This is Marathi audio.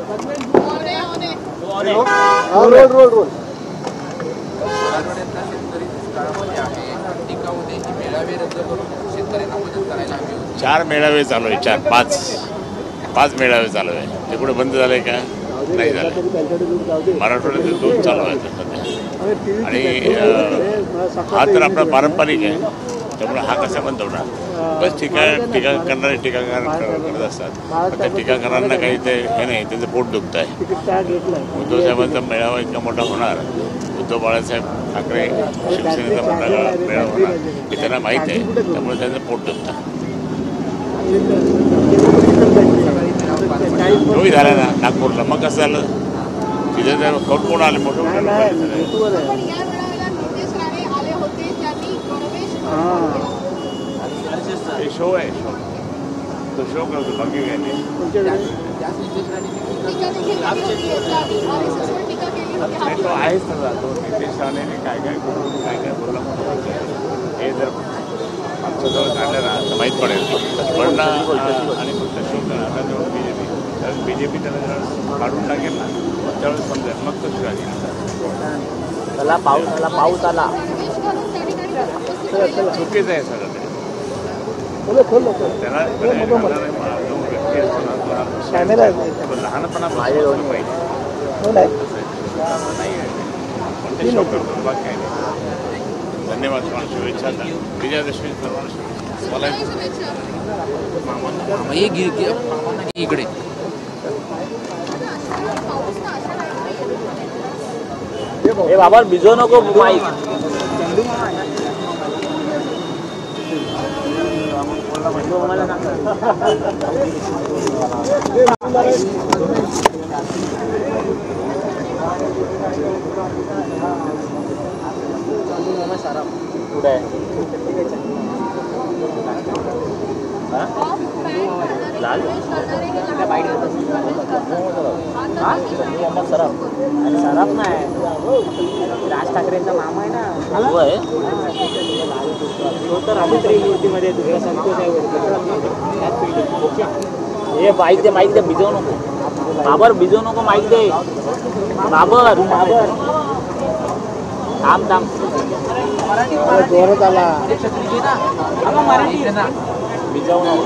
रोल चार मेळावे चालू आहे, पाच मेळावे चालू आहे. ते कुठे बंद झाले का? नाही झालं. मराठवाड्यात 2 चालू आहेत सध्या. आणि हा तर आपला पारंपरिक आहे, त्यामुळे हा कसा बंद होणार? बस टीका करणारे टीकाकार करत असतात. त्या टीकाकारांना काही ते हे नाही, त्यांचं पोट दुखत आहे. उद्धव साहेबांचा मेळावा इतका मोठा होणार, उद्धव बाळासाहेब ठाकरे शिवसेनेचा मोठा मेळावा होणार हे त्यांना माहीत आहे, त्यामुळे त्यांचं पोट दुखतं. तोही झाला ना नागपूरला, मग कसं झालं? तिथे जर कोण आले मोठे मोठे शो आहे, तो शो करतो, बाकी काही नाही. तो आहेच ना, तो नितेश राणेने काय बोलला हे जर आमच्या जवळ काढलं ना तर माहीत पडेल. पण आणि फक्त शो आता जवळ बीजेपी त्याला जर काढून टाकेल ना त्यावेळेस समजेल, मग तो शिवाजी पाऊस आला चुकीचं आहे सगळं. त्याला लहानपणा पाहिजे नाही शो करतो, बाकी काही नाही. धन्यवाद, तुम्हाला शुभेच्छा. विजयादशमी सर्वांना शुभेच्छा. इकडे हे बाबा भिजवू नको माईक. कुठे आहे लाल सराफ नाही, राज ठाकरेंचा मामा आहे ना, तो तर अभित्री युतीमध्ये तुझ्या संतोष आहे. हे माईक दे भिजवू नको बाबर, भिजवू नको, माईक दे बाबर. थांब जोरात आला भिजवू नको.